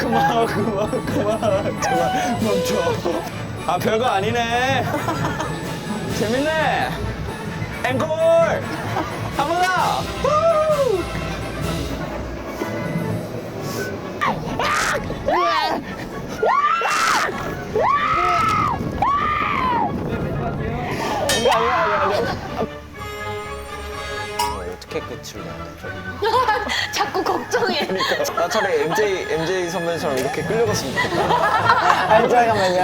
그만. 제발 멈춰. 아, 별거 아니네. 재밌네. 앵콜! 한 번 더! 후! 아니야. 어떻게 끝을 내야 되죠? 자꾸 걱정해. 나 차라리 MJ 선배처럼 이렇게 끌려갔으면 좋겠다. 아니, 잠깐만요.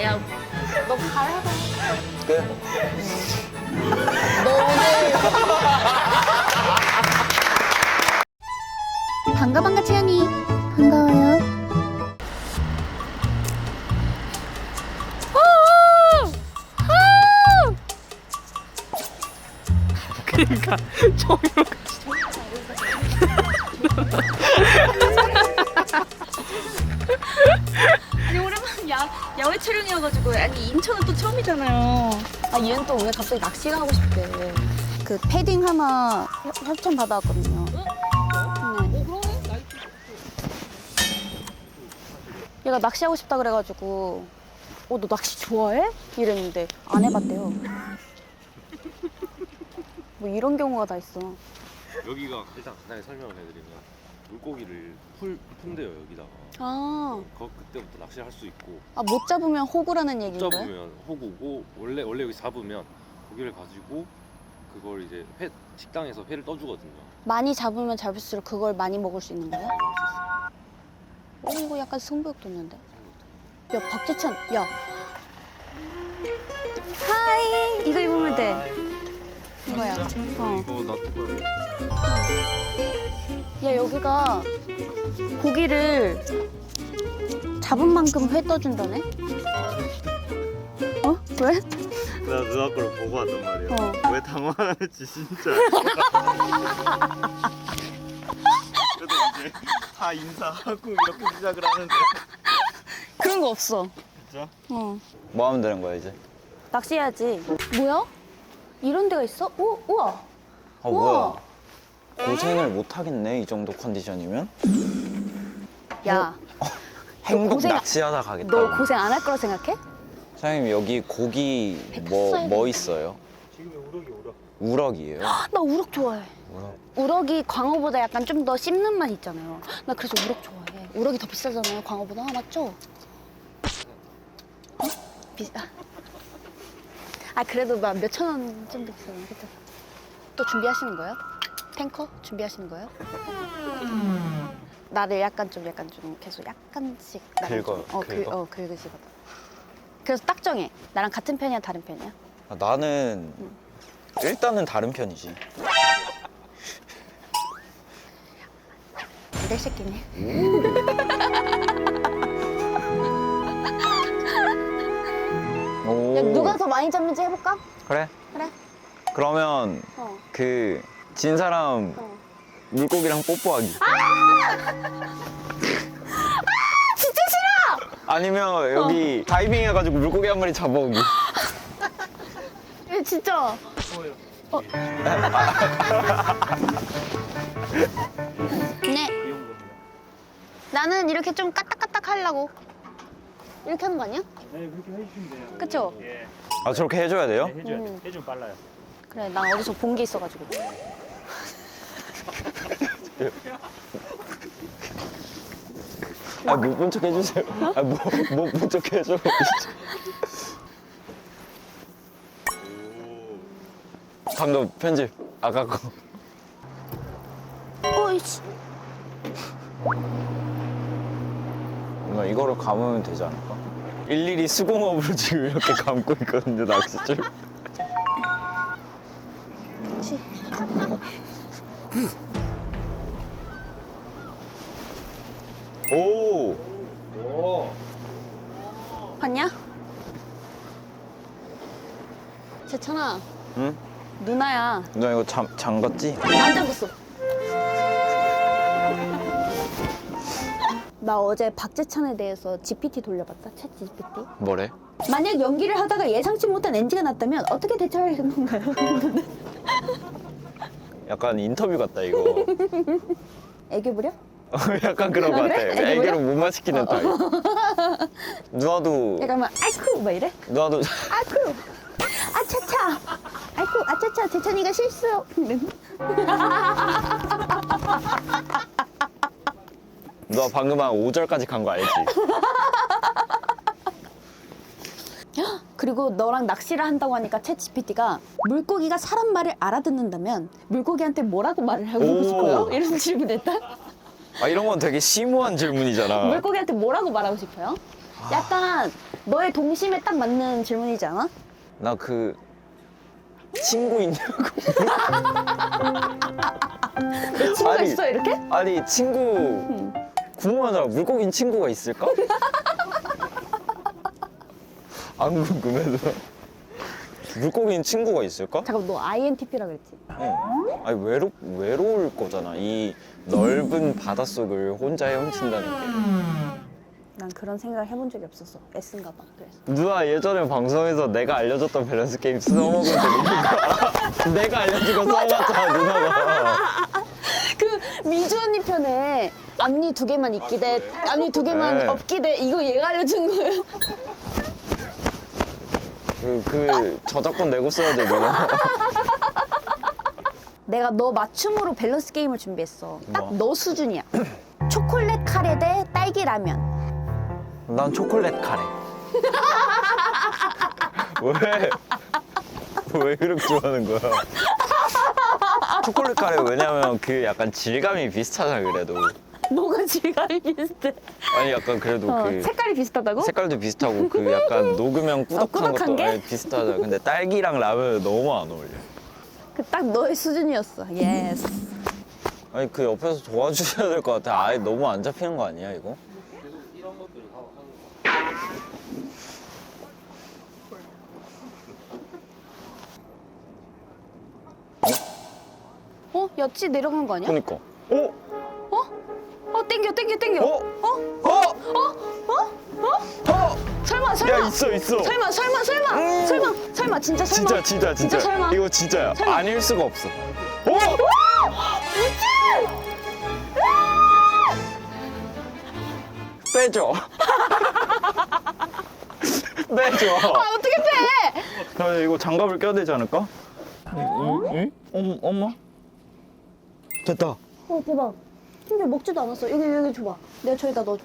야, 너 잘해봐. 끝. 너 오늘. 반가, 채연이. 반가워요. 그러니까 저기로 아니, 오랜만에 야외 촬영이어가지고. 아니, 인천은 또 처음이잖아요. 아, 얘는 또 왜 갑자기 낚시를 하고 싶대. 그 패딩 하나 협찬 받아왔거든요. 네. 얘가 낚시하고 싶다 그래가지고 너 낚시 좋아해? 이랬는데 안 해봤대요. 뭐 이런 경우가 다 있어. 여기가 일단 간단히 설명을 해드리면 물고기를 품대요 여기다가. 그때부터 낚시를 할 수 있고. 못 잡으면 호구라는 얘기인 거예요? 잡으면 호구고 원래 여기 잡으면 고기를 가지고 그걸 이제 식당에서 회를 떠주거든요. 많이 잡으면 잡을수록 그걸 많이 먹을 수 있는 거야? 이거 약간 승부욕 돋는데? 야, 박재찬, 야. 하이! 이거 입으면 돼. 이거야. 이거 놔두고. 야, 여기가 고기를 잡은 만큼 회 떠준다네? 왜? 나 누나 걸 보고 왔단 말이야. 왜 당황하는지 진짜. 그래도 이제 다 인사하고 이렇게 시작을 하는데. 그런 거 없어. 진짜? 뭐 하면 되는 거야, 이제? 낚시해야지. 뭐야? 이런 데가 있어? 우와. 아, 뭐야. 고생을 못 하겠네, 이 정도 컨디션이면? 야, 행복 고생- 낚시하다 가겠다. 너 고생 안 할 거라 생각해? 사장님, 여기 고기 뭐 있어요? 지금 우럭이 우럭. 우럭이에요. 나 우럭 좋아해. 우럭. 우럭이 광어보다 약간 좀 더 씹는 맛 있잖아요. 나 그래서 우럭 좋아해. 우럭이 더 비싸잖아요, 광어보다. 맞죠? 비싸. 그래도 막 몇천 원 정도 비싸요. 그쵸? 또 준비하시는 거예요? 탱커? 준비하시는 거예요? 나를 약간 좀 계속 약간씩 나를 긁어요, 좀- 긁어? 긁으시거든. 그래서 딱 정해. 나랑 같은 편이야, 다른 편이야? 아, 나는 일단은 다른 편이지. 이럴 새끼네. 오. 야, 누가 더 많이 잡는지 해볼까? 그래? 그래. 그러면 진 사람 물고기랑 뽀뽀하기. 진짜 싫어! 아니면 여기 다이빙 해가지고 물고기 한 마리 잡아오기. 얘 진짜. 네. 나는 이렇게 좀 까딱까딱 하려고. 이렇게 하는 거 아니야? 네, 그렇게 해주시면 돼요. 그쵸? 예. 아, 저렇게 해줘야 돼요? 네, 해줘야 돼. 해주면 빨라요. 그래, 난 어디서 본 게 있어가지고. 아, 못 본 척 해주세요. 아, 못 본 척 해줘. 방금 편집. 아까 거. 어이씨. 누나 이거를 감으면 되지 않을까? 일일이 수공업으로 지금 이렇게 감고 있거든요, 낚싯줄. 치. 오! 봤냐? 재찬아, 응? 누나야. 누나 이거 잠갔지? 안 잠궜어. 나 어제 박재찬에 대해서 GPT 돌려봤다. 챗 GPT. 뭐래? 만약 연기를 하다가 예상치 못한 NG가 났다면 어떻게 대처할 건가요? 약간 인터뷰 같다 이거. 애교 부려? 약간 그런 거 같아. 그래? 애교를 못 마시키는 타입. 누나도 약간 막 아이쿠 막 이래? 누나도 아이쿠 아차차 아이쿠 아차차 재찬이가 실수. 너 방금 한 5절까지 간 거 알지? 그리고 너랑 낚시를 한다고 하니까 챗 GPT가 물고기가 사람 말을 알아듣는다면 물고기한테 뭐라고 말을 하고 오. 싶어요? 이런 질문했다. 아 이런 건 되게 심오한 질문이잖아. 물고기한테 뭐라고 말하고 싶어요? 약간 너의 동심에 딱 맞는 질문이지 않아? 나 그 친구 있냐고. 너 친구가 아니, 있어 이렇게? 아니 친구 궁금하잖아. 물고기는 친구가 있을까? 안 궁금해서. 물고기는 친구가 있을까? 잠깐 너 INTP라 그랬지? 어. 아니 외로울 거잖아. 이 넓은 바닷속을 혼자 헤엄친다는 게. 난 그런 생각을 해본 적이 없었어. S인가 봐. 그래서. 누나 예전에 방송에서 내가 알려줬던 밸런스 게임 써먹은 적 있는가? 내가 알려준 거 써봤잖아 누나가. 그 미주 언니 편에 앞니 2개만 있기 대 앞니 2개만 네. 없기 대 이거 얘가 알려준 거예요. 그 저작권 내고 써야 돼 누나. 내가 너 맞춤으로 밸런스 게임을 준비했어. 딱 뭐? 너 수준이야. 초콜릿 카레 대 딸기 라면. 난 초콜릿 카레. 왜? 왜 그렇게 좋아하는 거야? 초콜릿 카레 왜냐면 그 약간 질감이 비슷하잖아 그래도. 뭐가 질감이 비슷해? 아니 약간 그래도 그 색깔이 비슷하다고? 색깔도 비슷하고 그 약간 녹으면 꾸덕한 꾸덕한 것도 게? 아니, 비슷하잖아. 근데 딸기랑 라면은 너무 안 어울려. 그 딱 너의 수준이었어. 예스. 아니 그 옆에서 도와주셔야 될 것 같아. 아예 너무 안 잡히는 거 아니야 이거? 계속 이런 것들을 하는 어? 여치 내려간 거 아니야? 그니까. 어? 땡겨. 어? 설마. 야 있어. 설마. 설마. 진짜 설마. 진짜. 설마. 이거 진짜야. 설마. 아닐 수가 없어. 빼줘. 빼줘. 아, 어떻게 빼? 나 이거 장갑을 껴야 되지 않을까? 응? 엄마? 됐다. 대박. 심지어 먹지도 않았어. 여기 줘봐. 내가 저기다 넣어줘.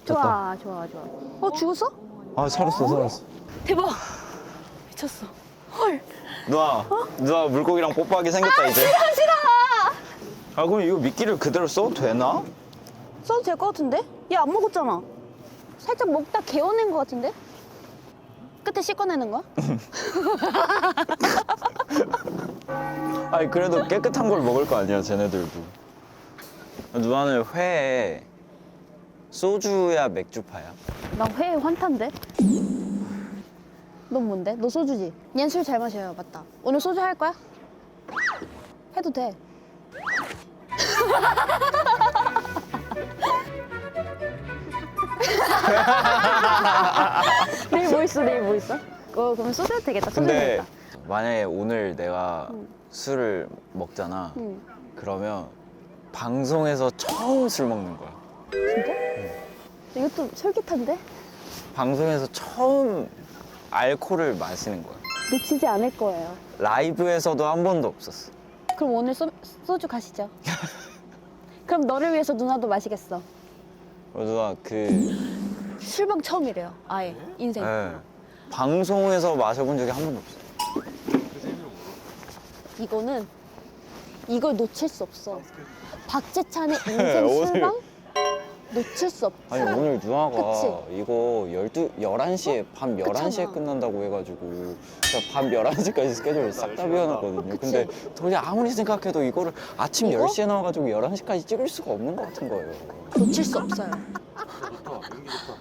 좋아. 죽었어? 아 살았어. 대박. 미쳤어. 헐. 누나 물고기랑 뽀뽀하게 생겼다 이제. 싫어. 아 그럼 이거 미끼를 그대로 써도 되나? 써도 될 것 같은데? 얘 안 먹었잖아. 살짝 먹다 개어낸 것 같은데? 끝에 씻어내는 거야? 아니 그래도 깨끗한 걸 먹을 거 아니야 쟤네들도. 누나는 회에 소주야 맥주파야? 나 회 환타인데? 넌 뭔데? 너 소주지? 얜 술 잘 마셔요. 맞다. 오늘 소주 할 거야? 해도 돼. 내일 뭐 있어? 그럼 소주 해도 되겠다. 소주 해도 근데 되겠다. 만약에 오늘 내가 술을 먹잖아. 응. 그러면 방송에서 처음 술 먹는 거야. 이것도 솔깃한데? 방송에서 처음 알코올을 마시는 거야. 놓치지 않을 거예요. 라이브에서도 한 번도 없었어. 그럼 오늘 소주 가시죠. 그럼 너를 위해서 누나도 마시겠어. 누나 그 술방 처음이래요. 아예 인생. 예. 방송에서 마셔본 적이 한 번도 없어. 이걸 놓칠 수 없어. 박재찬의 인생 오늘- 술방 놓칠 수 없어. 아니 오늘 누나가 그치? 이거 11시에 밤 11시에 그렇잖아. 끝난다고 해가지고 진짜 밤 11시까지 스케줄 싹 다 비워놨거든요. 그치? 근데 도저히 아무리 생각해도 이거를 아침 이거? 10시에 나와가지고 11시까지 찍을 수가 없는 것 같은 거예요. 놓칠 수 없어요. 좋다. 연기 좋다.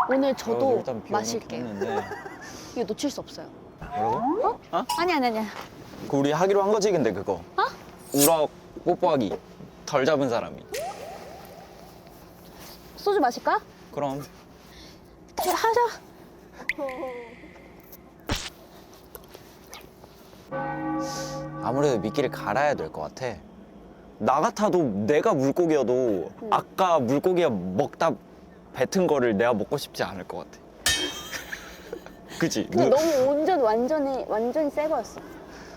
오늘 저도 일단 비워놓긴 마실게요. 했는데. 이거 놓칠 수 없어요. 뭐라고? 아니야. 그 우리 하기로 한 거지 근데 그거. 우럭 뽀뽀하기 덜 잡은 사람이. 소주 마실까? 그럼 하자. 아무래도 미끼를 갈아야 될 것 같아. 나 같아도 내가 물고기여도 아까 물고기가 먹다 뱉은 거를 내가 먹고 싶지 않을 것 같아. 그치? 근데 너무 완전히 새 거였어.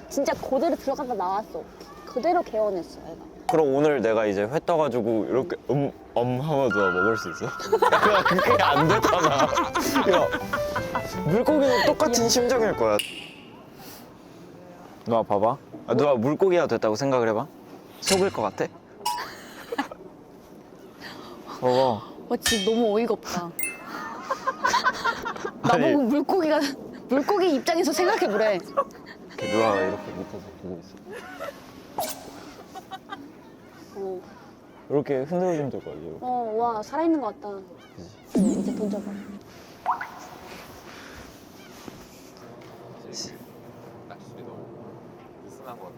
진짜 그대로 들어갔다 나왔어. 그대로 개원했어, 얘가. 그럼 오늘 내가 이제 회 떠가지고 이렇게 하면 누가 먹을 수 있어? 야, 그게 안 되잖아. 야, 물고기도 똑같은 심정일 거야. 누가 봐봐. 누가 물고기가 됐다고 생각을 해봐. 속을 것 같아? 봐봐. 진짜 너무 어이가 없다. 아니. 나보고 물고기 입장에서 생각해보래. 누가 이렇게 밑에서 보고 있어. 이렇게 흔들어주면 될 거야. 이렇게. 와, 살아있는 것 같다. 이제 던져봐. 낚시이 너무 느슨한 것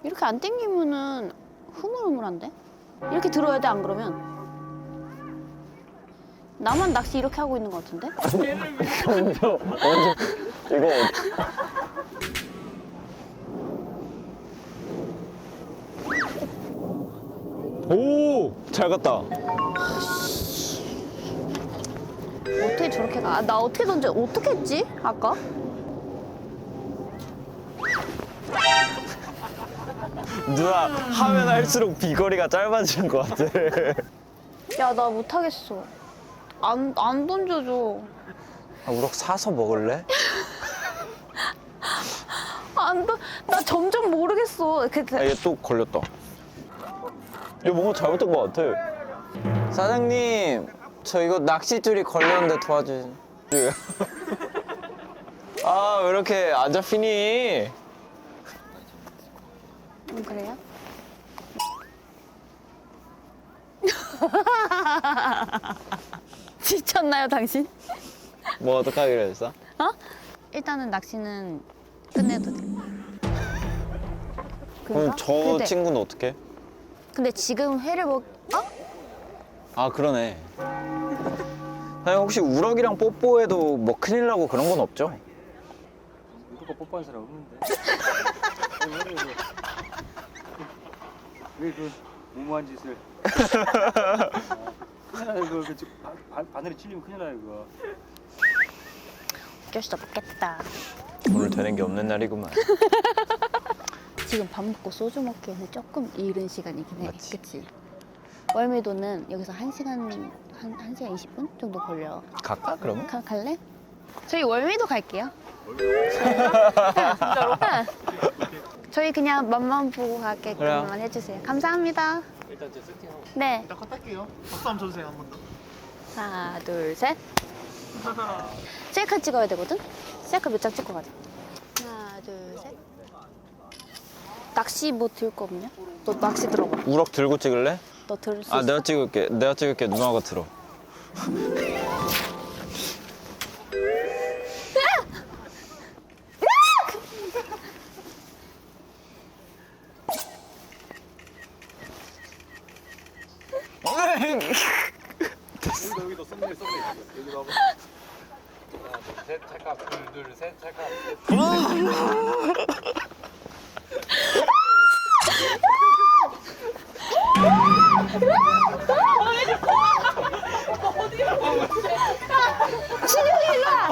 이렇게 안 땡기면은 흐물흐물한데? 이렇게 들어야 돼, 안 그러면? 나만 낚시 이렇게 하고 있는 것 같은데? 이거 오! 잘 갔다. 어떻게 저렇게 가? 나 어떻게 어떻게 했지? 아까? 누나 하면 할수록 비거리가 짧아지는 것 같아. 야, 나 못하겠어. 안 던져줘. 우럭 사서 먹을래? 나 점점 모르겠어. 얘 또 걸렸다. 얘 뭔가 잘못된 것 같아. 사장님, 저 이거 낚싯줄이 걸렸는데 도와주세요. 아, 왜 이렇게 안 잡히니? 그래요? 지쳤나요, 당신? 뭐 어떡하기로 했어? 일단은 낚시는 끝내도 돼. 그럼 저 친구는 어떡해? 근데 지금 회를 아, 그러네. 사장님, 혹시 우럭이랑 뽀뽀해도 뭐 큰일 나고 그런 건 없죠? 누가 뽀뽀한 사람 없는데. 왜 그 무모한 짓을? 큰일 나요 이거. 바늘에 찔리면 큰일 나요 이거. 어쩔 수 없겠다. 오늘 되는 게 없는 날이구만. 지금 밥 먹고 소주 먹기에는 조금 이른 시간이긴 해. 맞지. 그치? 월미도는 여기서 1시간 20분 정도 걸려. 갈까, 그러면? 갈래? 저희 월미도 갈게요. 진짜로? 저희 그냥 맛만 보고 가게끔만 그래요. 해주세요. 감사합니다. 일단 제 세팅하고 네. 일단 컷 할게요. 박수 한번 쳐주세요 한 번 더. 하나, 둘, 셋. 셀카 찍어야 되거든? 셀카 몇 장 찍고 가자. 하나, 둘, 셋. 낚시 뭐 들 거 없냐? 너 낚시 들어봐. 우럭 들고 찍을래? 너 들 수 있어? 아, 내가 찍을게. 내가 찍을게. 누나가 들어. 여기도 썸네일 여기도 한번 하나 둘셋 찰칵 둘셋 찰칵 진영이 일로 와!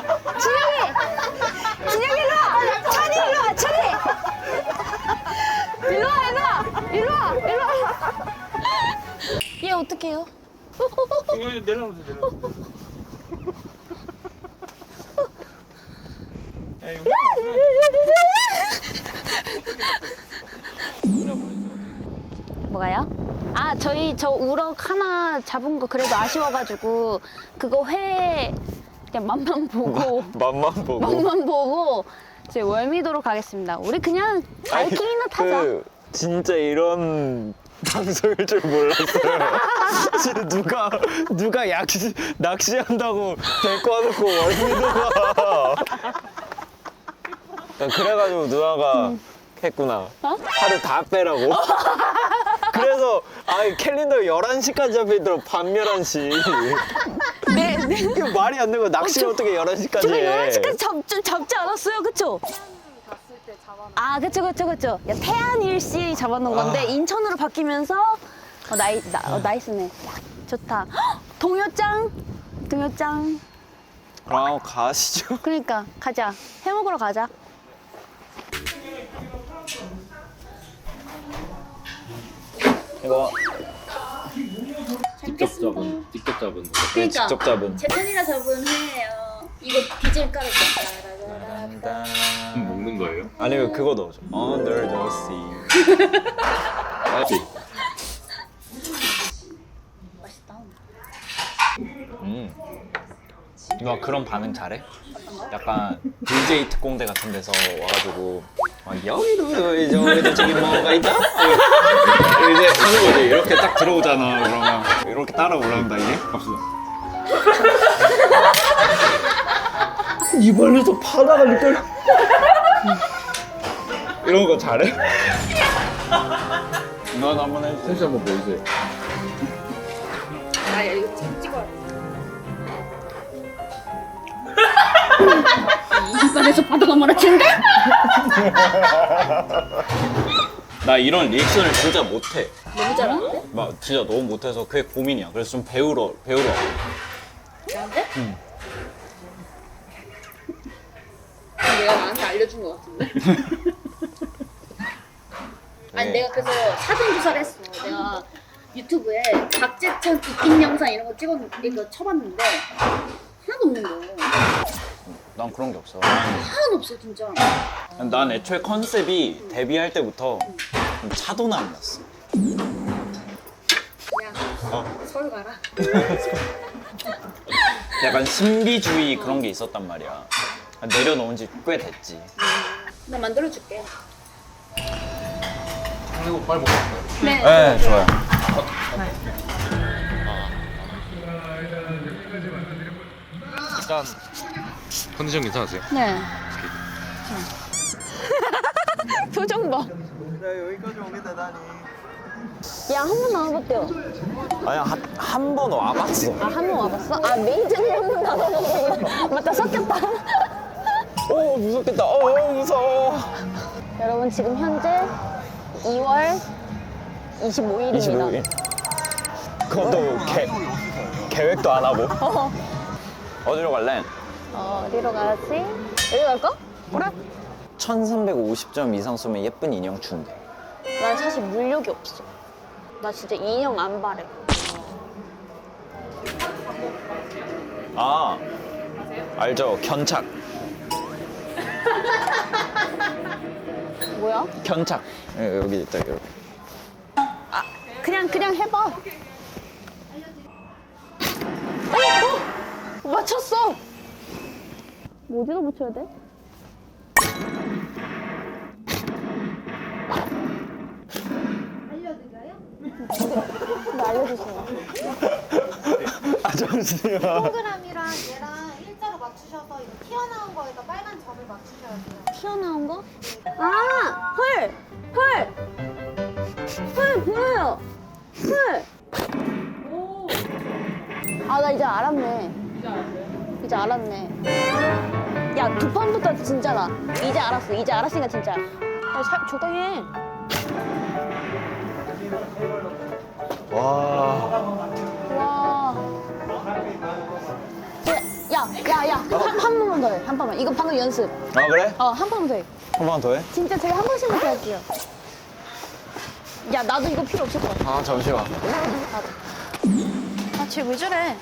진영이 일로 와! 찬이 일로 와! 찬이! 일로 와, 일로 와! 얘 어떻게 해요? 이거 내려놓으세요 내려놓으세요. 뭐가요? 아, 저희 저 우럭 하나 잡은 거 그래도 아쉬워가지고 그거 회 그냥 맛만 보고 맛만 보고 이제 월미도로 가겠습니다. 우리 그냥 바이킹이나 타자. 진짜 이런 방송일 줄 몰랐어요. 진짜 누가 낚시한다고 데리고 와놓고 월미도가 그래가지고 누나가 했구나. 하루 다 빼라고. 그래서 캘린더에 11시까지 잡혀있더라. 밤 11시. 네. 이거 말이 안 되고 낚시를 어떻게 11시까지 저희 해. 11시까지 좀 잡지 않았어요? 그쵸? 아, 그쵸. 야, 태안일시 잡아놓은 건데, 인천으로 바뀌면서, 나이스네. 좋다. 헉, 동요짱. 그럼 가시죠. 그러니까, 가자. 해 먹으러 가자. 이거 직접 잡은 그러니까, 직접 잡은. 제 편이라 잡은 회예요. 이거 비질 깔아줬다. 먹는 거예요? 아니 그거 넣어줘. Under the sea. 맛있다. 누나 그런 반응 잘해? 약간 DJ 특공대 같은 데서 와가지고 여기도 저기도 저기 뭐가 있다? 이제 하는 거지. 이렇게 딱 들어오잖아. 그러면 이렇게 따라 올라온다 이게? 갑시다. 이번에도 파다가 느껴. 이런 거 잘해? 넌 한번 해주세요. 셋이 한번 보여주세요. 아, 야, 이거 찍어야 이빨에서 바다가 몰아치는데? 나 이런 리액션을 진짜 못해. 너무 잘하는데? 막 진짜 너무 못해서 그게 고민이야. 그래서 좀 배우러. 나한테? 내가 나한테 알려준 것 같은데? 아니 네. 내가 그래서 사전 조사를 했어. 내가 유튜브에 박재천 입힌 영상 이런 거 이거 쳐봤는데 하나도 없는 거야. 난 그런 게 없어. 하나도 없어 진짜. 난 애초에 컨셉이 데뷔할 때부터 차도남이었어. 야 서울 가라. 약간 신비주의 그런 게 있었단 말이야. 내려놓은 지 꽤 됐지. 나 만들어줄게. 이거 빨리 먹을까요? 네. 네, 좋아요. 일단 컨디션 괜찮으세요? 네. 표정 봐. 나 여기까지 오게 되다니. 야 한 번 나와봤대요. 아니, 한 번 와봤어. 아 한 번 와봤어? 아 메이저는 한 번 나와봤어. 맞다 섞였다. 오, 무섭겠다. 무서워. 여러분 지금 현재 2월 25일입니다. 25일. 그것도 계획도 안 하고. 어디로 갈래? 어디로 가지? 여기 갈까? 그래. 1350점 이상 쏘면 예쁜 인형 준대. 난 사실 물욕이 없어. 나 진짜 인형 안 바래. 아, 알죠? 견착. 뭐야? 견착. 여기 있다, 여기. 그냥 해봐. 맞췄어. 뭐 어디다 붙여야 돼? 나 알려주세요. 잠시만. 동그라미랑 얘랑 일자로 맞추셔서 이거 튀어나온 거에다 빨간 점을 맞추셔야 돼요. 튀어나온 거? 아! 헐! 보여요! 헐! 아, 나 이제 알았네. 이제 알았네. 야, 두 판부터 진짜다. 이제 알았으니까 진짜. 야, 적당히 해. 와. 와. 야. 한 번만 더 해. 한 번만. 이거 방금 연습. 아, 그래? 한 번만 더 해. 한 번 더 해? 진짜 제가 한 번씩만 더 할게요. 야, 나도 이거 필요 없을 것 같아. 아, 잠시만. 아, 쟤 왜 저래?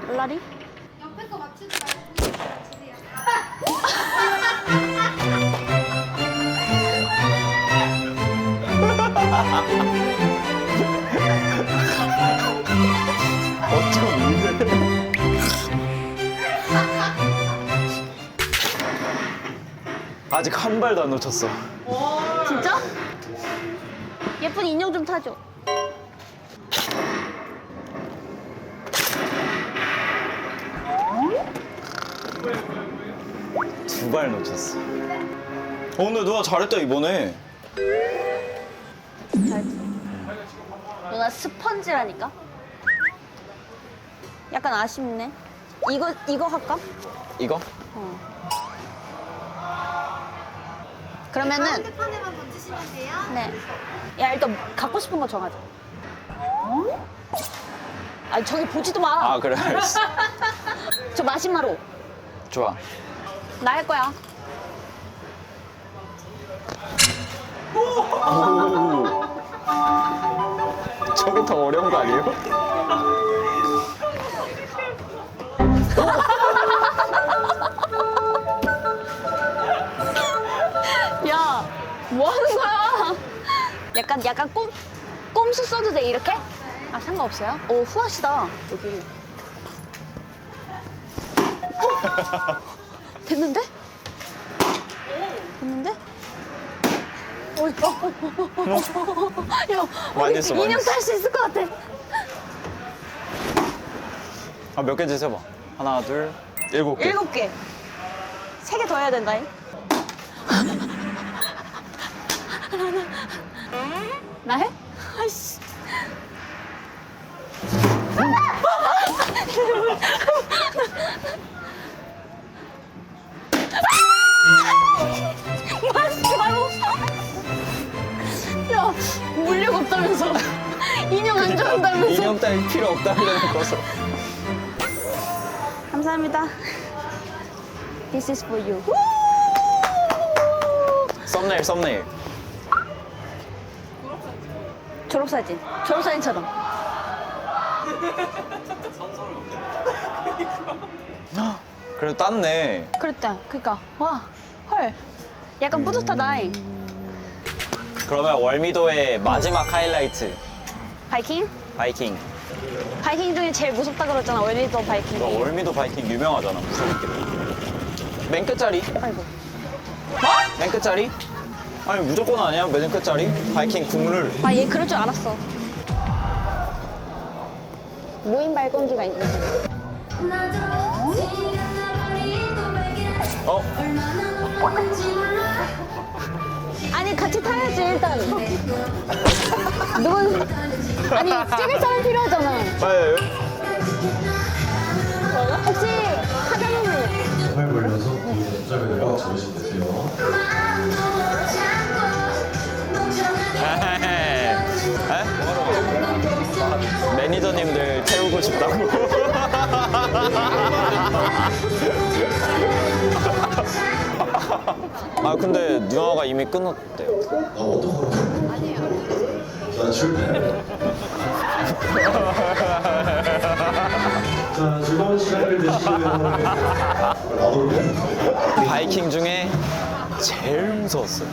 얼라리? 옆에 거 맞추지 말고 위에 거 맞추세요. 어쩜 이래? 아직 한 발도 안 놓쳤어. 진짜? 예쁜 인형 좀 타줘. 2발 놓쳤어. 근데 누나 잘했다 이번에. 누나 스펀지라니까? 약간 아쉽네. 이거 할까? 이거? 그러면은 핸드폰에만 던지시면 돼요. 네. 야 일단 갖고 싶은 거 정하자. 아니 저기 보지도 마. 아 그래 알았어. 저 마시마로. 좋아. 나 할 거야. 저게 더 어려운 거 아니에요? 야, 뭐 하는 거야? 약간 꼼수 써도 돼, 이렇게? 아, 상관없어요? 오, 후하시다, 여기. 됐는데? 됐는데? 야, 많이 했어, 많이 인형 했어. 탈 수 있을 것 같아. 아 몇 개지 세봐. 하나 둘 7개. 7개. 3개 더 해야 된다잉. 나 해? 아이씨. 맛있게 말고. 야, 물력 없다면서. 인형 안 좋아한다면서. 인형 따위 필요 없다는 거서. 감사합니다. This is for you. 썸네일. 졸업사진처럼. 그래도 땄네. 그랬다. 그니까. 와, 헐. 약간 뿌듯하다. 그러면 월미도의 마지막 하이라이트 바이킹? 바이킹. 바이킹 중에 제일 무섭다 그랬잖아. 월미도 바이킹. 너 월미도 바이킹 유명하잖아. 무섭게. 맨 끝자리. 아이고. 맨 끝자리? 아니 무조건 아니야. 맨 끝자리. 바이킹 국룰. 아, 얘 그럴 줄 알았어. 무인 발권기가 있네. 어? 아니, 같이 타야지, 일단. 누군, 아니, 찍을 사람 필요하잖아. 맞아요. 혹시 사장님은 정말 걸려서 문자를 연락 주시면 되세요. 매니저님들 태우고 싶다고. 아 근데 누나가 이미 끊었대요. 어떤 거로? 아니에요. 자, 출발. 자, 즐거운 시간을 되시고요. 나도 바이킹 중에 제일 무서웠어요.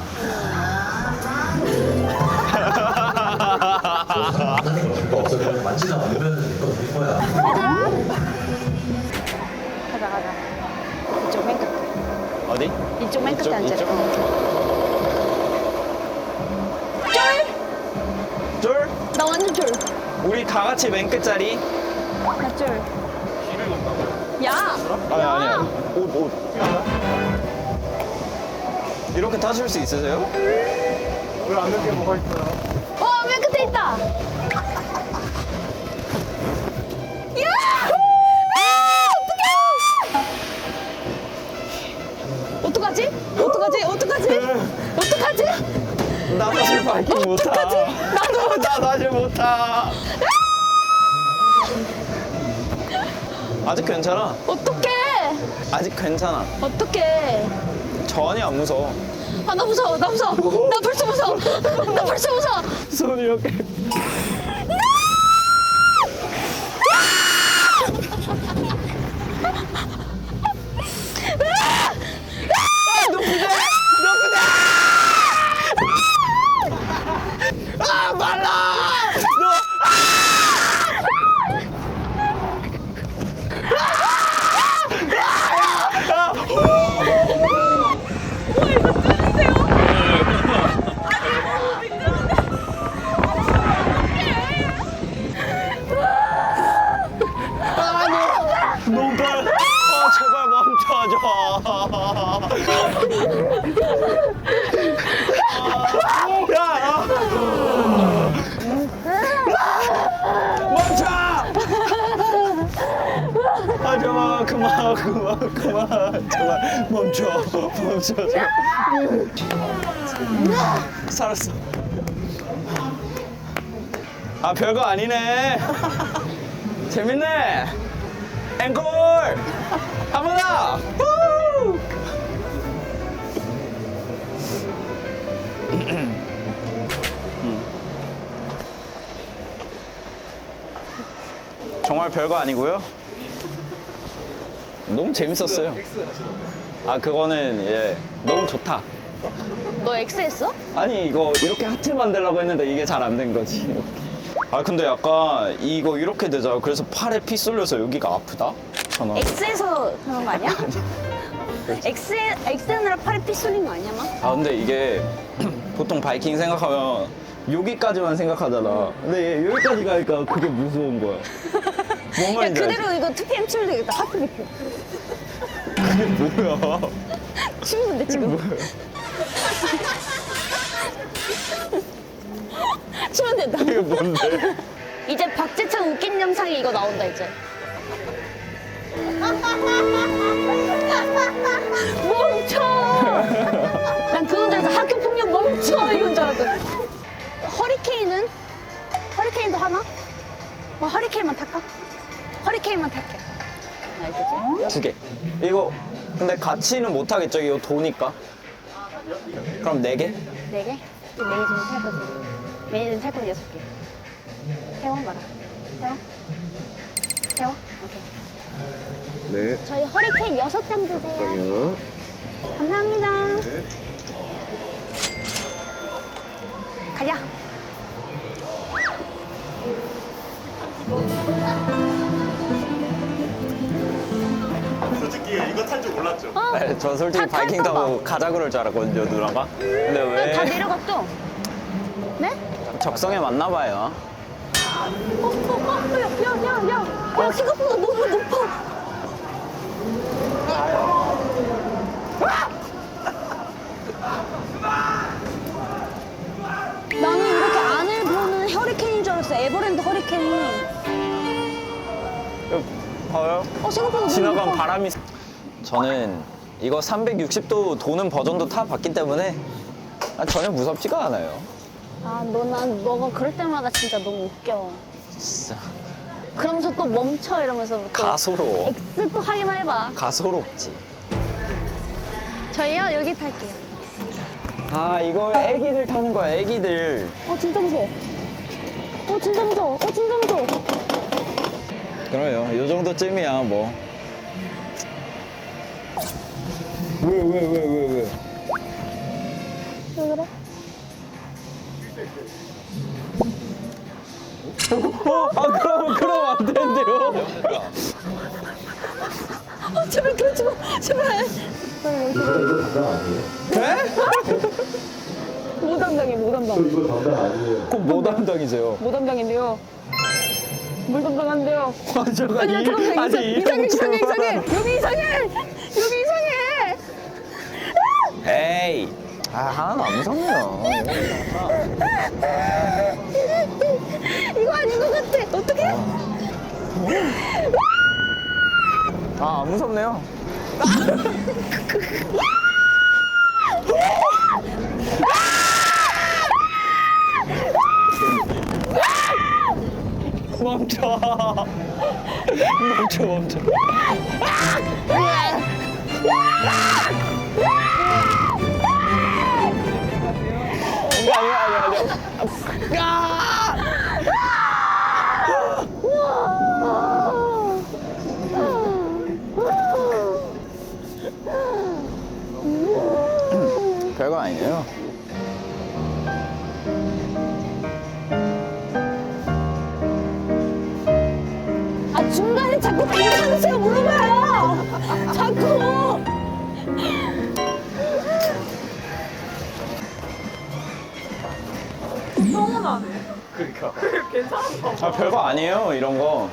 별거 없어. 그냥 만지다 말면 이거 될 거야. 가자. 이쪽 맨 끝에. 어디? 이쪽 맨 끝에 앉아. 이쪽? 쫄? 나 완전 쫄. 우리 다 같이 맨 끝자리? 나 쫄. 야! 아니야. 옷. 이렇게 타실 수 있으세요? 왜 안 늦게 뭐가 있어요? 맨 끝에 있다! 야! 어떡하지? 나 사실 바이킹 못 타. 나 사실 못 타. 아직 괜찮아. 어떡해! 아직 괜찮아. 어떡해! 전혀 안 무서워. 아, 나 무서워. 나 벌써 무서워. 손 이렇게. 그만. 정말 멈춰. 살았어. 아, 별거 아니네. 재밌네. 앵콜. 한 번 더. 후! 정말 별거 아니고요. 너무 재밌었어요. 아, 그거는 예 너무 좋다. 너 X 했어? 아니, 이거 이렇게 하트 만들려고 했는데 이게 잘 안 된 거지. 아, 근데 약간 이거 이렇게 되잖아. 그래서 팔에 피 쏠려서 여기가 아프다? 전화. X에서 그런 거 아니야? X느라 팔에 피 쏠린 거 아니야, 막? 아, 근데 이게 보통 바이킹 생각하면 여기까지만 생각하잖아. 근데 얘 여기까지 가니까 그게 무서운 거야. 뭔 야, 말인지 알지? 그대로 이거 2PM 치면 되겠다. 하트 비트. 그게 뭐야? 치면 돼, 지금. 치면 된다. 이게 뭔데? 이제 박재창 웃긴 영상이 이거 나온다, 이제. 멈춰! 난 그건 줄 알았어. 학교 폭력 멈춰! 이건 줄 알았어. 허리케인은? 허리케인도 하나? 뭐 허리케인만 탈까? 허리케인만 탈게. 알겠지? 2개. 이거 근데 같이는 못 하겠죠? 이거 도니까. 그럼 4개? 4개? 매니저는 탈 거지. 매니저는 탈 거지 6개. 태워 봐라. 태워? 오케이. 네. 저희 허리케인 6장 주세요. 감사합니다. 가자. 솔직히 이거 탈 줄 몰랐죠? 네, 저 솔직히 다 바이킹 탈까 타고 가자 그럴 줄 알았거든요, 누나가. 근데 다 왜 내려갔죠? 네? 적성에 맞나 봐요. 야, 생각보다 너무 높아. 나는 이렇게 안을 보는 허리케인인 줄 알았어. 에버랜드 허리케인. 이거 봐요? 생각보다 너무 지나간 높아. 바람이. 저는 이거 360도 도는 버전도 타봤기 때문에 전혀 무섭지가 않아요. 아, 너가 그럴 때마다 진짜 너무 웃겨. 진짜 그러면서 또 멈춰 이러면서 또 가소로워. X 또 하기만 해봐. 가소롭지. 저희요 여기 탈게요. 아, 이거 애기들 타는 거야, 애기들. 진짜 무서워. 진짜 무서워. 진짜 무서워. 그래요, 요 정도쯤이야 뭐. 왜? 왜 그래? 그럼 안 되는데요? 제발 그러지 마. 제발. 이거 담당 아니에요? 네? 못 담당. 이거 담당 아니에요. 꼭 뭐 담당이세요? 못 담당인데요. 물 담당한대요. 잠깐, 이상해. 여기 이상해. 에이, 하나도 안 무섭네요. 이거 아닌 것 같아. 어떡해? 안 무섭네요. 멈춰. 별거 아니에요. 중간에 자꾸 괜찮으세요 물어봐요. 자꾸. 별거 아니에요, 이런 거.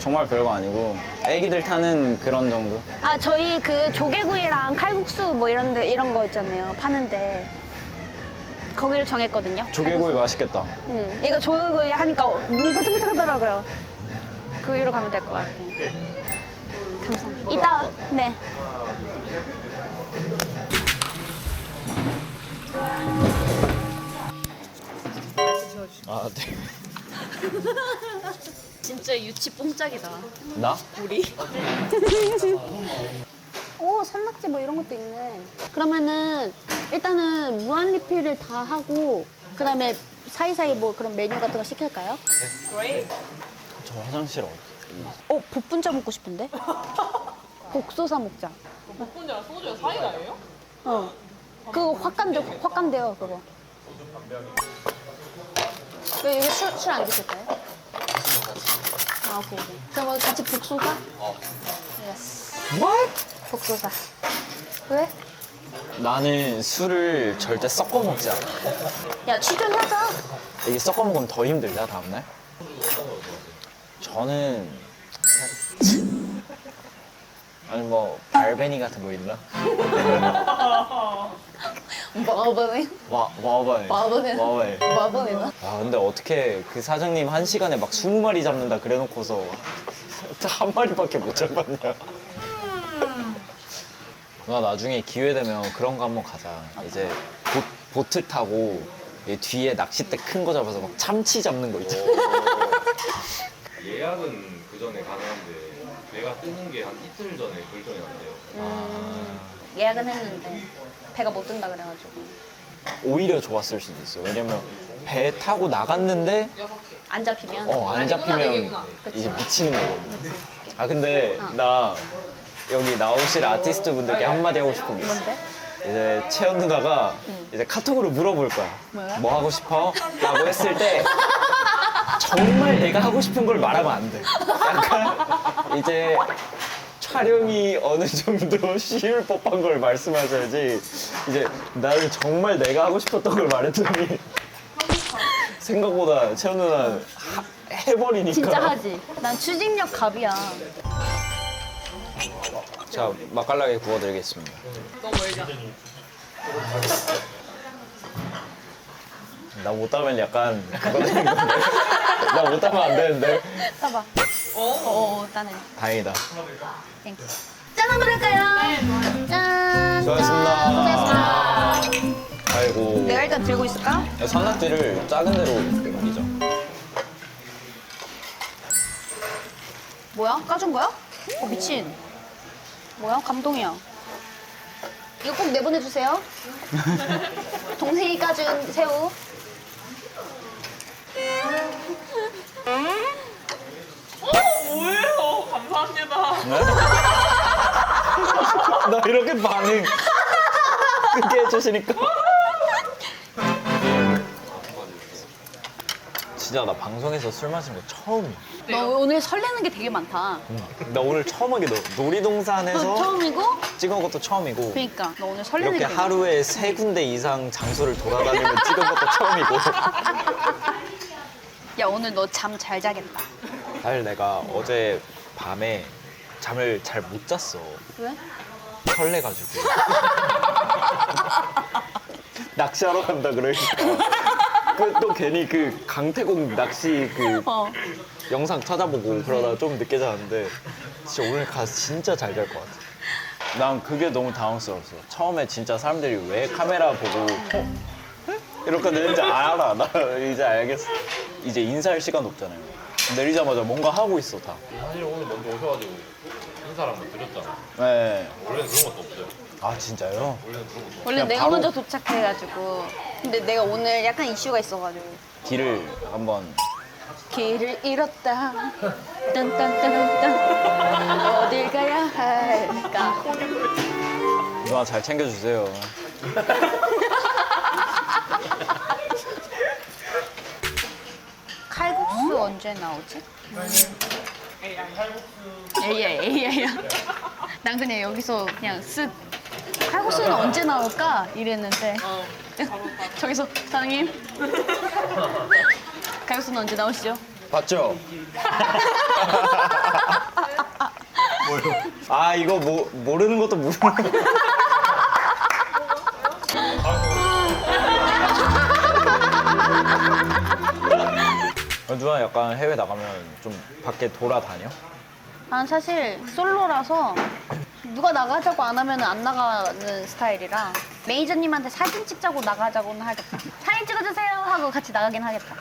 정말 별거 아니고 애기들 타는 그런 정도. 저희 그 조개구이랑 칼국수 뭐 이런 거 있잖아요. 파는데 거기를 정했거든요. 조개구이 맛있겠다. 이거 조개구이 하니까 눈이 반짝반짝하더라고요. 그 위로 가면 될 것 같아요. 감사합니다. 이따 네. 아, 네. 진짜 유치 뽕짝이다. 나? 우리. 오, 산낙지 뭐 이런 것도 있네. 그러면은 일단은 무한 리필을 다 하고 그다음에 사이사이 뭐 그런 메뉴 같은 거 시킬까요? 저 화장실 어디? 복분자 먹고 싶은데? 복소사 먹자. 복분자랑 소주랑 사이다예요? 그거 확 간대요, 그거. 여기 술 안 드실까요? 아, 오케이. 그럼 같이 복소사? 예스. What? 복소사. 왜? 나는 술을 절대 섞어 먹지 않아. 야, 출연하자. 이게 섞어 먹으면 더 힘들다 다음날? 저는 아니 뭐 발베니 같은 거 있나? 먹어보네. 와봐요. 와보네. 와보네. 아 근데 어떻게 그 사장님 한 시간에 막 20마리 잡는다 그래놓고서 한 마리밖에 못 잡았냐? 나 나중에 기회 되면 그런 거 한번 가자. 이제 보트 타고 이 뒤에 낚싯대 큰 거 잡아서 막 참치 잡는 거 있잖아. 예약은 그 전에 가능한데 배가 뜨는 게 한 이틀 전에 결정이 난대요. 예약은 했는데 배가 못 뜬다 그래가지고 오히려 좋았을 수도 있어. 왜냐면 배 타고 나갔는데 안 잡히면 안 잡히면 이제 미치는 거거든. 아 근데 나 여기 나오실 아티스트 분들께 한마디 하고 싶은 게 있어. 뭔데? 이제 채연 누나가 이제 카톡으로 물어볼 거야. 뭐야? 뭐 하고 싶어? 라고 했을 때 정말 내가 하고 싶은 걸 말하면 안 돼. 약간 이제 촬영이 어느 정도 쉬울 법한 걸 말씀하셔야지. 이제 나는 정말 내가 하고 싶었던 걸 말했더니 생각보다 채연 누나 해버리니까. 진짜 하지. 난 추진력 갑이야. 자, 맛깔나게 구워드리겠습니다. 너무 멀자. 나 못하면 약간 그거 되는 건데. 나 못하면 안 되는데. 따봐. 따네. 다행이다. 땡큐. 짠 한번 할까요? 짠. 수고하셨습니다. 수고하셨습니다. 아이고. 내가 일단 들고 있을까? 산낙지를 작은 데로 옮기자. 뭐야? 까준 거야? 미친. 뭐야? 감동이야. 이거 꼭 내보내주세요. 동생이 까준 새우. 뭐예요? 감사합니다. 나 이렇게 반응 크게 해주시니까. 진짜 나 방송에서 술 마신 거 처음이야. 너 오늘 설레는 게 되게 많다. 나 오늘 처음 하게 놀이동산에서 처음이고? 찍은 것도 처음이고. 그러니까 너 오늘 설레는 이렇게 게 하루에 3군데 이상 장소를 돌아다니며 찍은 것도 처음이고. 야, 오늘 너 잠 잘 자겠다. 사실 내가 어제 밤에 잠을 잘 못 잤어. 왜? 설레가지고. 낚시하러 간다 그러니까. 또 괜히 그 강태공 낚시 그 영상 찾아보고 그러다 좀 늦게 잤는데 진짜 오늘 가서 진짜 잘 잘 것 같아. 난 그게 너무 당황스러웠어. 처음에 진짜 사람들이 왜 카메라 보고 이렇게 내는지 알아. 나 이제 알겠어. 이제 인사할 시간 없잖아요. 내리자마자 뭔가 하고 있어 다. 사실 오늘 먼저 오셔가지고 인사를 한번 드렸잖아. 네. 원래는 그런 것도 없어요. 아 진짜요? 원래는 그런 것도 원래 그냥 내가 바로- 먼저 도착해가지고. 근데 내가 오늘 약간 이슈가 있어가지고. 길을 한번. 길을 잃었다. 딴딴딴딴. 어딜 가야 할까? 누나 잘 챙겨주세요. 칼국수 언제 나오지? AI야. 난 그냥 여기서 그냥 쓱 칼국수는 언제 나올까 이랬는데 저기서 사장님 칼국수는 언제 나오시죠? 봤죠? 아 이거 모르는 것도 모르는 거. 누나 약간 해외 나가면 좀 밖에 돌아다녀? 난 사실 솔로라서 누가 나가자고 안 하면 안 나가는 스타일이라 매니저님한테 사진 찍자고 나가자고는 하겠다. 사진 찍어주세요 하고 같이 나가긴 하겠다.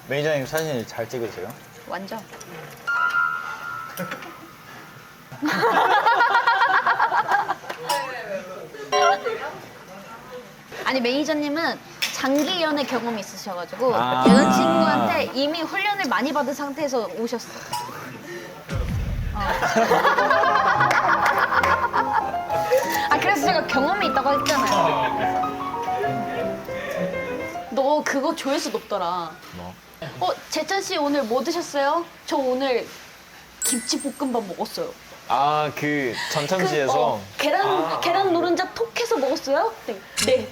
매니저님 사진 잘 찍으세요? 완전. 아니 매니저님은 장기 연애 경험이 있으셔가지고 아. 여자친구한테 이미 훈련을 많이 받은 상태에서 오셨어. 아 그래서 제가 경험이 있다고 했잖아요. 너 그거 조회수 높더라. 뭐? 재찬 씨 오늘 뭐 드셨어요? 저 오늘 김치볶음밥 먹었어요. 아, 그 전참시에서 계란 노른자 톡해서 먹었어요? 네.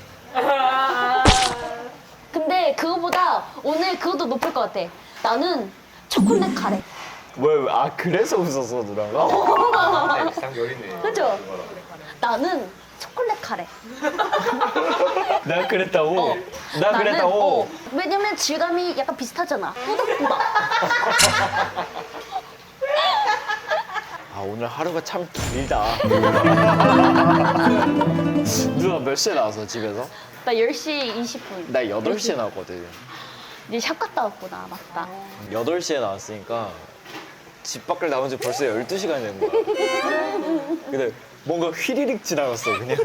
근데 그거보다 오늘 그것도 높을 것 같아. 나는 초콜릿 카레. 왜? 아, 그래서 웃었어 누나가? 그죠? 나는 초콜릿 카레. 내가 그랬다고? 나 나는, 그랬다고? 왜냐면 질감이 약간 비슷하잖아. 꾸덕꾸덕. 아, 오늘 하루가 참 길다. 누나 몇 시에 나왔어 집에서? 나 10시 20분. 나 8시에 나왔거든. 네 샵 갔다 왔구나. 맞다. 8시에 나왔으니까 집 밖을 나온 지 벌써 12시간이 된 거야. 근데 뭔가 휘리릭 지나갔어 그냥.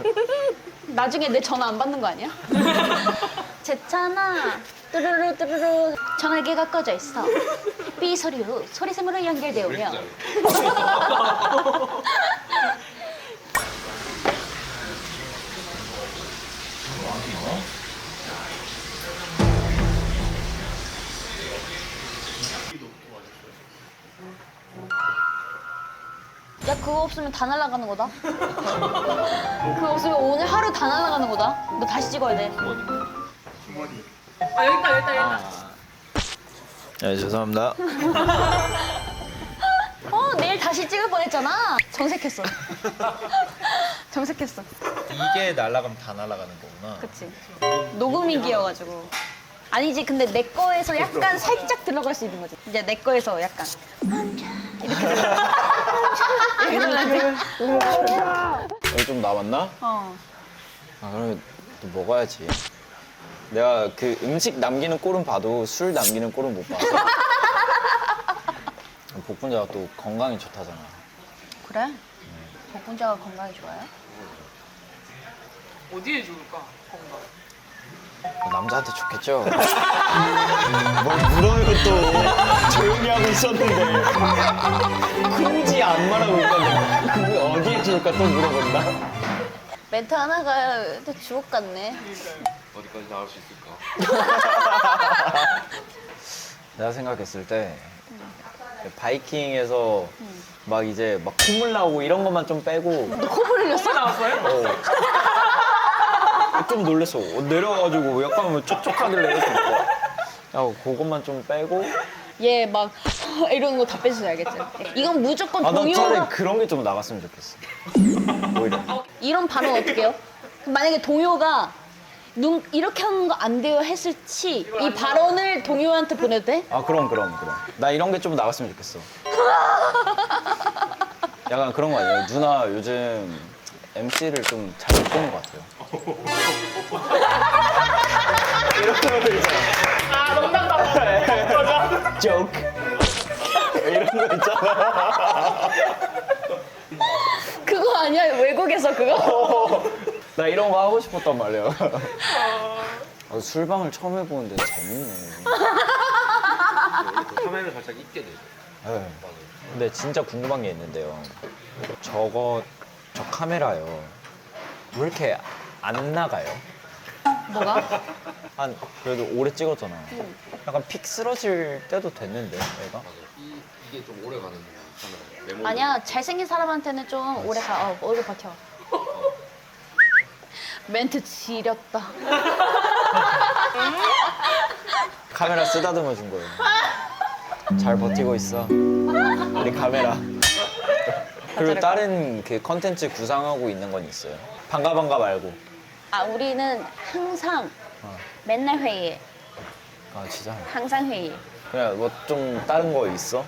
나중에 내 전화 안 받는 거 아니야? 제찬아 뚜루루 뚜루루 전화기가 꺼져 있어. 삐 소리 후 소리샘으로 연결되오며 야 그거 없으면 다 날아가는 거다. 그거 없으면 오늘 하루 다 날아가는 거다. 너 다시 찍어야 돼. 아 여기 있다. 네, 죄송합니다. 내일 다시 찍을 뻔했잖아. 정색했어. 정색했어. 이게 날아가면 다 날아가는 거구나. 그치. 녹음이기여가지고. 아니지, 근데 내 거에서 약간 살짝 들어갈 수 있는 거지. 이제 내 거에서 약간. 이렇게 들어가. 이렇게 들어가. 여기 좀 남았나? 어. 아, 그러면 또 먹어야지. 내가 그 음식 남기는 꼴은 봐도 술 남기는 꼴은 못 봐. 복분자가 또 건강에 좋다잖아. 그래? 복분자가 건강에 좋아요? 어디에 좋을까? 건강. 남자한테 좋겠죠? 뭘 물어요 또. 조용히 하고 있었는데. 굳이 안 말하고 있는데 그게 어디에 좋을까 또 물어본다. 멘트 하나가 또 주옥 같네. 어디까지 나올 수 있을까? 내가 생각했을 때 바이킹에서 막 이제 막 콧물 나오고 이런 것만 좀 빼고. 너 콧물 흘렸어? 나왔어요? 좀 놀랬어. 내려가지고 약간 촉촉하길래 이렇게 야, 그것만 좀 빼고. 얘 막 이런 거 다 빼주세요, 알겠지? 이건 무조건 아, 나 차라리 동요가 그런 게 좀 나갔으면 좋겠어. 오히려. 이런 반응 어떻게 해요? 만약에 동요가 눈 이렇게 하는 거 안 돼요 했을 치 이 발언을 동요한테 보내도 돼? 아, 그럼. 나 이런 게 좀 나갔으면 좋겠어. 약간 그런 거 아니에요? 누나 요즘 MC를 좀 잘 못 보는 것 같아요. 이런 거 있잖아. 아 농담. 조크. 이런 거 있잖아. 그거 아니야? 외국에서 그거? 나 이런 거 하고 싶었단 말이야. 아, 술방을 처음 해보는데 재밌네. 카메라를 살짝 입게 되죠. 네. 근데 진짜 궁금한 게 있는데요. 저 카메라요. 왜 이렇게 안 나가요? 뭐가? 한 그래도 오래 찍었잖아. 약간 픽 쓰러질 때도 됐는데 얘가. 이게 좀 오래 가는 카메라. 메모리. 아니야, 잘생긴 사람한테는 좀 오래 가. 오래 버텨. 멘트 지렸다. 카메라 쓰다듬어 준 거예요. 잘 버티고 있어. 우리 카메라. 그리고 다른 그 컨텐츠 구상하고 있는 건 있어요. 반가 말고. 아, 우리는 항상 맨날 회의해. 아, 진짜? 항상 회의. 그냥 뭐 좀 다른 거 있어?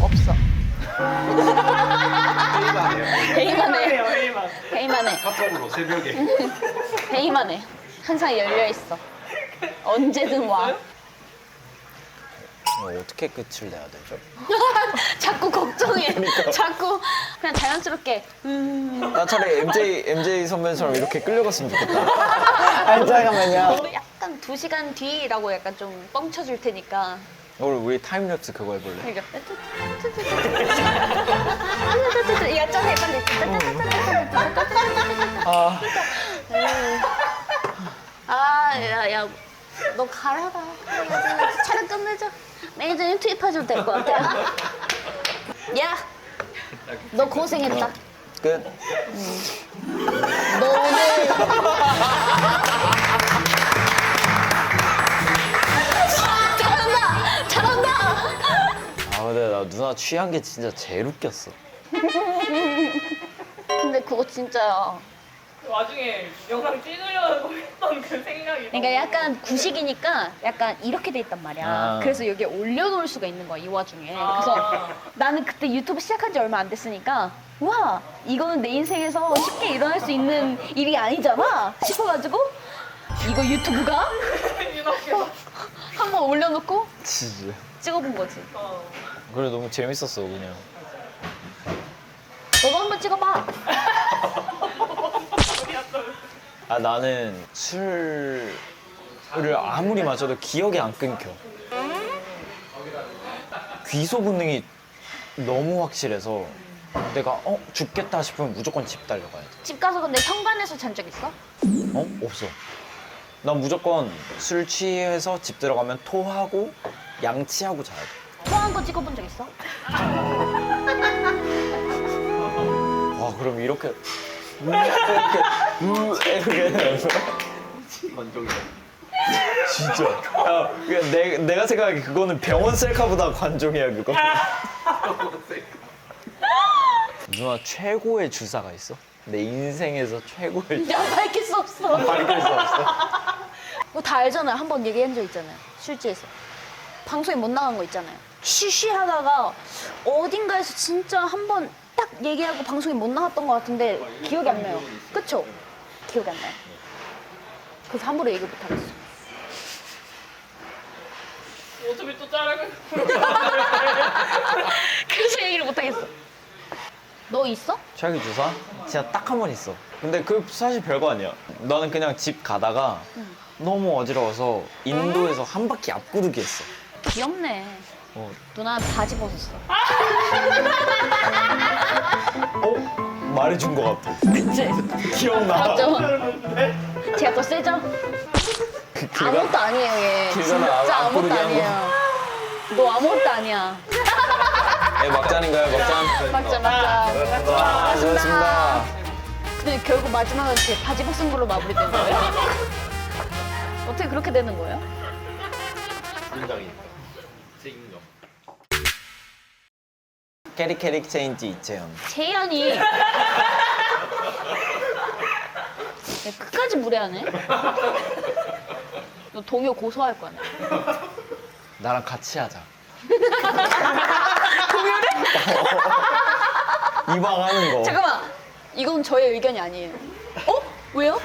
없어. 회의만 해. 회의만. 회의만 해. 카톡으로 새벽에. 회의만 해. 항상 열려 있어. 언제든 와. 어떻게 끝을 내야 되죠? 자꾸 걱정해. 자꾸 그냥 자연스럽게. 나 차라리 MJ 선배처럼 이렇게 끌려갔으면 좋겠다. 아니 잠깐만요. 약간 2시간 뒤라고 약간 좀 뻥쳐줄 테니까. 오늘 우리 타임랩스 그거 해볼래? 그러니까. 야, 짠해 빨리. 야, 너 가라다. 촬영 끝내자. 매니저님 투입해줘도 될 것 같아. 야, 너 고생했다. 끝. 너 오늘 잘한다. 아 근데 나 누나 취한 게 진짜 제일 웃겼어. 근데 그거 진짜. 와중에 영상 찍으려고 했던 그 생각이. 그러니까 약간 구식이니까 약간 이렇게 돼 있단 말이야. 아. 그래서 여기에 올려놓을 수가 있는 거야, 이 와중에. 그래서 나는 그때 유튜브 시작한 지 얼마 안 됐으니까 와, 이거는 내 인생에서 쉽게 일어날 수 있는 일이 아니잖아 싶어가지고 이거 유튜브가 한번 올려놓고 진짜. 찍어본 거지. 그래 너무 재밌었어 그냥. 너도 한번 찍어봐. 아 나는 술을 아무리 마셔도 기억이 안 끊겨. 귀소 본능이 너무 확실해서 내가 죽겠다 싶으면 무조건 집 달려가야 돼. 집 가서 근데 현관에서 잔 적 있어? 없어. 난 무조건 술 취해서 집 들어가면 토하고 양치하고 자야 돼. 토한 거 찍어본 적 있어? 와 그럼 이렇게 이렇게 하면서 관종이야. 진짜. 야, 그냥 내가 생각하기에 그거는 병원 셀카보다 관종이야 그거. 누나 최고의 주사가 있어? 내 인생에서 최고의 야, 밝힐 수 없어. 밝힐 수 없어. 그거 다 알잖아요. 한 번 얘기한 적 있잖아요. 술집에서. 방송에 못 나간 거 있잖아요. 쉬쉬 하다가 어딘가에서 진짜 한 번 딱 얘기하고 방송에 못 나갔던 것 같은데 기억이 안 나요. 그쵸? 기억이 안 나요. 그래서 함부로 얘기 못 하겠어. 어차피 또 자르고. 그래서 얘기를 못 하겠어. 너 있어? 최악의 주사? 진짜 딱 한 번 있어. 근데 그 사실 별거 아니야. 나는 그냥 집 가다가 너무 어지러워서 인도에서 한 바퀴 앞구르기 했어. 귀엽네. 누나 바지 벗었어. 말해준 것 같아. 그치? 기억나. 맞죠? 제가 더 세죠? 아무것도 아니에요, 얘. 길 진짜 가다가 아무것도 앞구르기 한 아니에요. 너 아무것도 아니야. 네, 막잔인가요, 막잔? 맞자. 수고하셨습니다. 근데 결국 마지막은 제 바지 벗은 걸로 마무리된 거예요? 어떻게 그렇게 되는 거예요? 인장이니까. 제 인정. 캐릭 체인지 이채연. 재현이 끝까지 무례하네. 너 동요 고소할 거야. 나랑 같이 하자. 이방 하는 거. 잠깐만, 이건 저의 의견이 아니에요. 왜요?